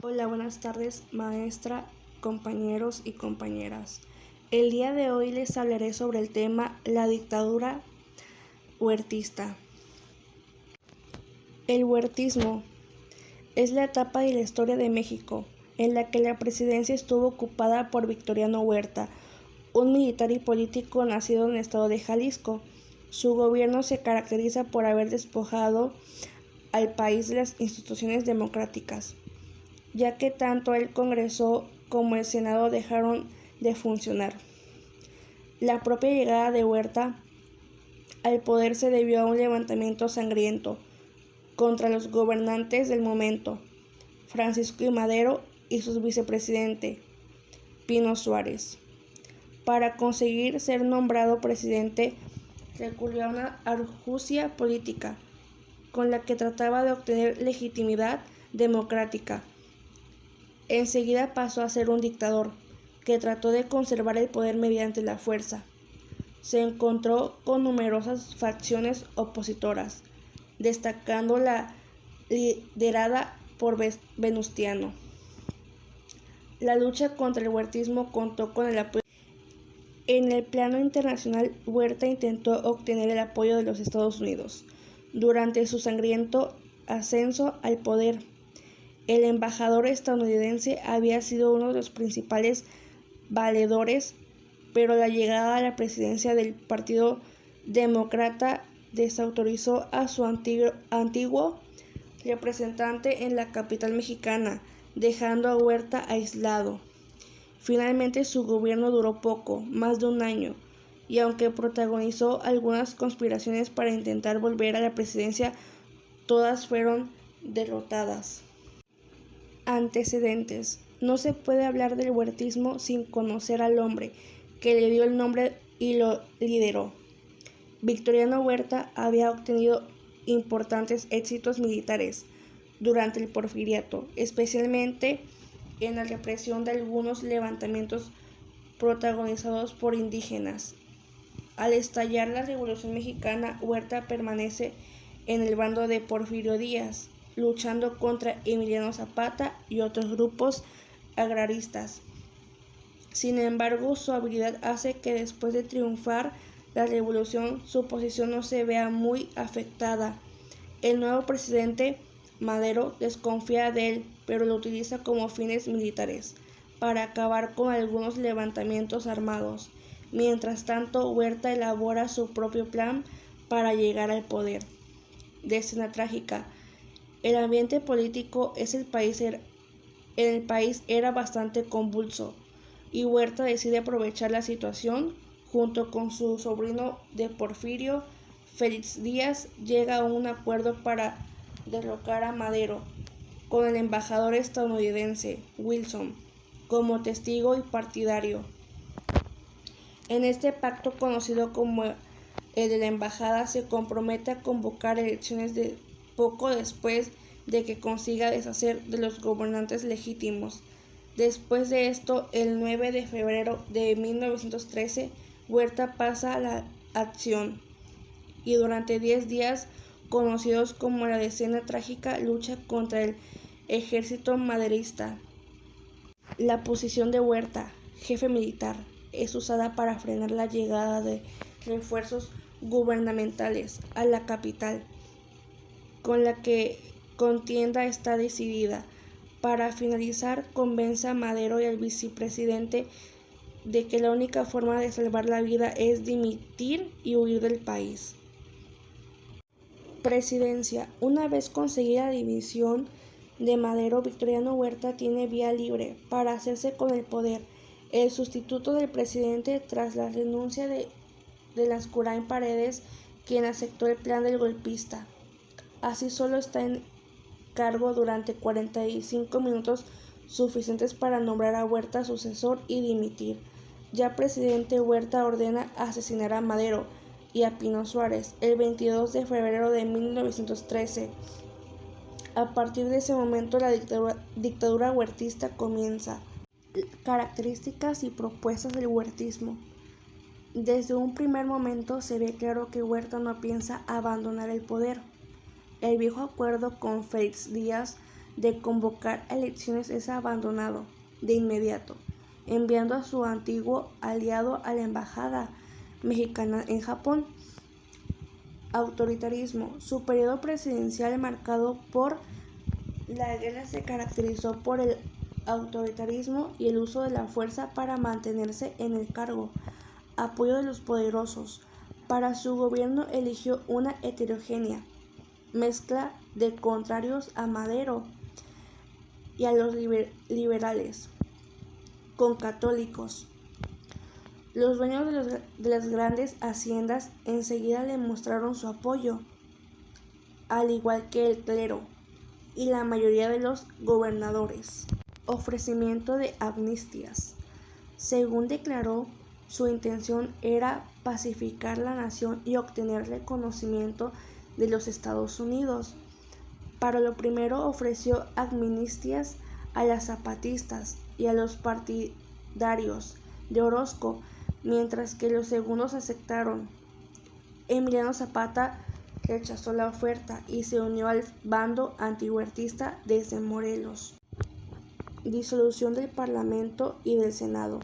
Hola, buenas tardes, maestra, compañeros y compañeras. El día de hoy les hablaré sobre el tema la dictadura huertista. El huertismo es la etapa de la historia de México en la que la presidencia estuvo ocupada por Victoriano Huerta, un militar y político nacido en el estado de Jalisco. Su gobierno se caracteriza por haber despojado al país de las instituciones democráticas, ya que tanto el Congreso como el Senado dejaron de funcionar. La propia llegada de Huerta al poder se debió a un levantamiento sangriento contra los gobernantes del momento, Francisco I. Madero y su vicepresidente, Pino Suárez. Para conseguir ser nombrado presidente, recurrió a una argucia política con la que trataba de obtener legitimidad democrática. Enseguida pasó a ser un dictador, que trató de conservar el poder mediante la fuerza. Se encontró con numerosas facciones opositoras, destacando la liderada por Venustiano. La lucha contra el huertismo contó con el apoyo. En el plano internacional, Huerta intentó obtener el apoyo de los Estados Unidos durante su sangriento ascenso al poder. El embajador estadounidense había sido uno de los principales valedores, pero la llegada a la presidencia del Partido Demócrata desautorizó a su antiguo representante en la capital mexicana, dejando a Huerta aislado. Finalmente su gobierno duró poco, más de un año, y aunque protagonizó algunas conspiraciones para intentar volver a la presidencia, todas fueron derrotadas. Antecedentes. No se puede hablar del huertismo sin conocer al hombre que le dio el nombre y lo lideró. Victoriano Huerta había obtenido importantes éxitos militares durante el Porfiriato, especialmente en la represión de algunos levantamientos protagonizados por indígenas. Al estallar la Revolución Mexicana, Huerta permanece en el bando de Porfirio Díaz, luchando contra Emiliano Zapata y otros grupos agraristas. Sin embargo, su habilidad hace que después de triunfar la revolución, su posición no se vea muy afectada. El nuevo presidente Madero desconfía de él, pero lo utiliza como fines militares, para acabar con algunos levantamientos armados. Mientras tanto, Huerta elabora su propio plan para llegar al poder. De escena trágica. El ambiente político en el país era bastante convulso, y Huerta decide aprovechar la situación. Junto con su sobrino de Porfirio, Félix Díaz, llega a un acuerdo para derrocar a Madero, con el embajador estadounidense Wilson como testigo y partidario. En este pacto, conocido como el de la embajada, se compromete a convocar elecciones poco después de que consiga deshacer de los gobernantes legítimos. Después de esto, el 9 de febrero de 1913, Huerta pasa a la acción y durante 10 días, conocidos como la Decena Trágica, lucha contra el ejército maderista. La posición de Huerta, jefe militar, es usada para frenar la llegada de refuerzos gubernamentales a la capital, con la que contienda está decidida. Para finalizar, convence a Madero y al vicepresidente de que la única forma de salvar la vida es dimitir y huir del país. Presidencia. Una vez conseguida la dimisión de Madero, Victoriano Huerta tiene vía libre para hacerse con el poder. El sustituto del presidente, tras la renuncia de Lascurain Paredes, quien aceptó el plan del golpista. Así solo está en cargo durante 45 minutos, suficientes para nombrar a Huerta sucesor y dimitir. Ya presidente, Huerta ordena asesinar a Madero y a Pino Suárez el 22 de febrero de 1913. A partir de ese momento, la dictadura huertista comienza. Características y propuestas del huertismo. Desde un primer momento se ve claro que Huerta no piensa abandonar el poder. El viejo acuerdo con Félix Díaz de convocar elecciones es abandonado de inmediato, enviando a su antiguo aliado a la embajada mexicana en Japón. Autoritarismo. Su periodo presidencial, marcado por la guerra, se caracterizó por el autoritarismo y el uso de la fuerza para mantenerse en el cargo. Apoyo de los poderosos. Para su gobierno eligió una heterogénea mezcla de contrarios a Madero y a los liberales, con católicos. Los dueños de las grandes haciendas enseguida le mostraron su apoyo, al igual que el clero y la mayoría de los gobernadores. Ofrecimiento de amnistías. Según declaró, su intención era pacificar la nación y obtener reconocimiento de los Estados Unidos. Para lo primero ofreció amnistías a las zapatistas y a los partidarios de Orozco, mientras que los segundos aceptaron. Emiliano Zapata rechazó la oferta y se unió al bando antihuertista desde Morelos. Disolución del Parlamento y del Senado.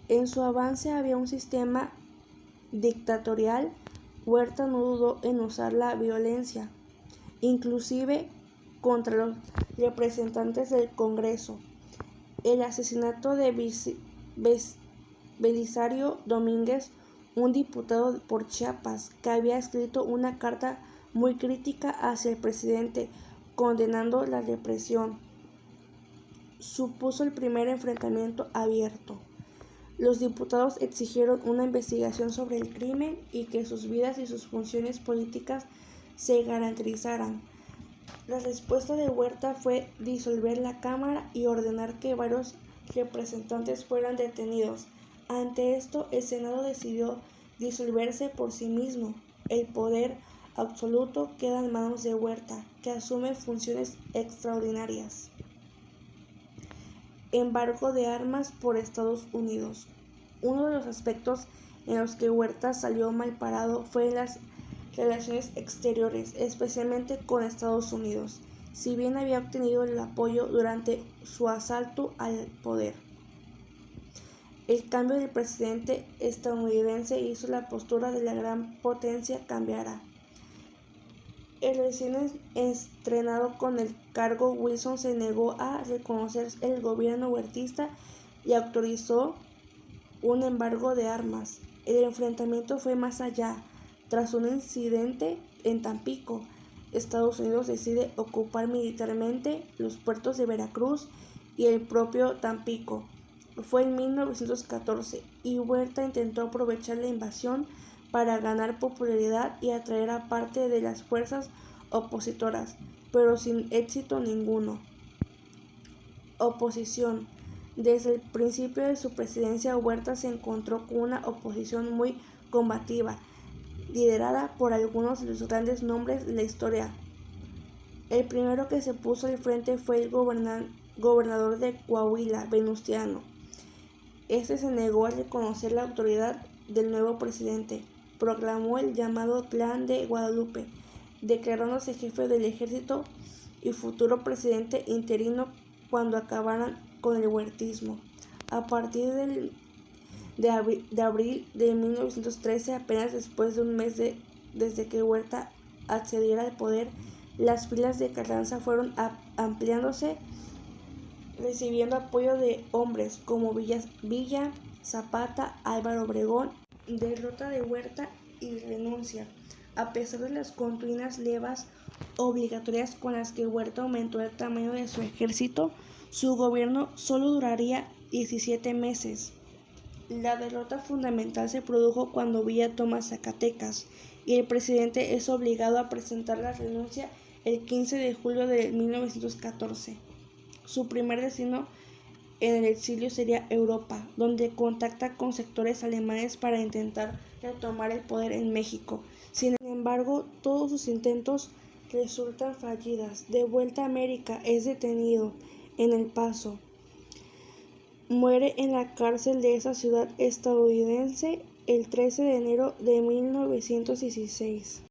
En su avance había un sistema dictatorial. Huerta no dudó en usar la violencia, inclusive contra los representantes del Congreso. El asesinato de Belisario Domínguez, un diputado por Chiapas, que había escrito una carta muy crítica hacia el presidente, condenando la represión, supuso el primer enfrentamiento abierto. Los diputados exigieron una investigación sobre el crimen y que sus vidas y sus funciones políticas se garantizaran. La respuesta de Huerta fue disolver la Cámara y ordenar que varios representantes fueran detenidos. Ante esto, el Senado decidió disolverse por sí mismo. El poder absoluto queda en manos de Huerta, que asume funciones extraordinarias. Embargo de armas por Estados Unidos. Uno de los aspectos en los que Huerta salió mal parado fue en las relaciones exteriores, especialmente con Estados Unidos, si bien había obtenido el apoyo durante su asalto al poder. El cambio del presidente estadounidense hizo la postura de la gran potencia cambiara. El recién estrenado con el cargo, Wilson se negó a reconocer el gobierno huertista y autorizó un embargo de armas. El enfrentamiento fue más allá. Tras un incidente en Tampico, Estados Unidos decide ocupar militarmente los puertos de Veracruz y el propio Tampico. Fue en 1914 y Huerta intentó aprovechar la invasión para ganar popularidad y atraer a parte de las fuerzas opositoras, pero sin éxito ninguno. Oposición. Desde el principio de su presidencia, Huerta se encontró con una oposición muy combativa, liderada por algunos de los grandes nombres de la historia. El primero que se puso al frente fue el gobernador de Coahuila, Venustiano. Este se negó a reconocer la autoridad del nuevo presidente. Proclamó el llamado Plan de Guadalupe, declarándose jefe del ejército y futuro presidente interino cuando acabaran con el huertismo. A partir de abril de 1913, apenas después de un mes desde que Huerta accediera al poder, las filas de Carranza fueron ampliándose, recibiendo apoyo de hombres como Villa, Zapata, Álvaro Obregón. Derrota de Huerta y renuncia. A pesar de las continuas levas obligatorias con las que Huerta aumentó el tamaño de su ejército, su gobierno solo duraría 17 meses. La derrota fundamental se produjo cuando Villa toma Zacatecas y el presidente es obligado a presentar la renuncia el 15 de julio de 1914. Su primer destino en el exilio sería Europa, donde contacta con sectores alemanes para intentar retomar el poder en México. Sin embargo, todos sus intentos resultan fallidas. De vuelta a América, es detenido en El Paso. Muere en la cárcel de esa ciudad estadounidense el 13 de enero de 1916.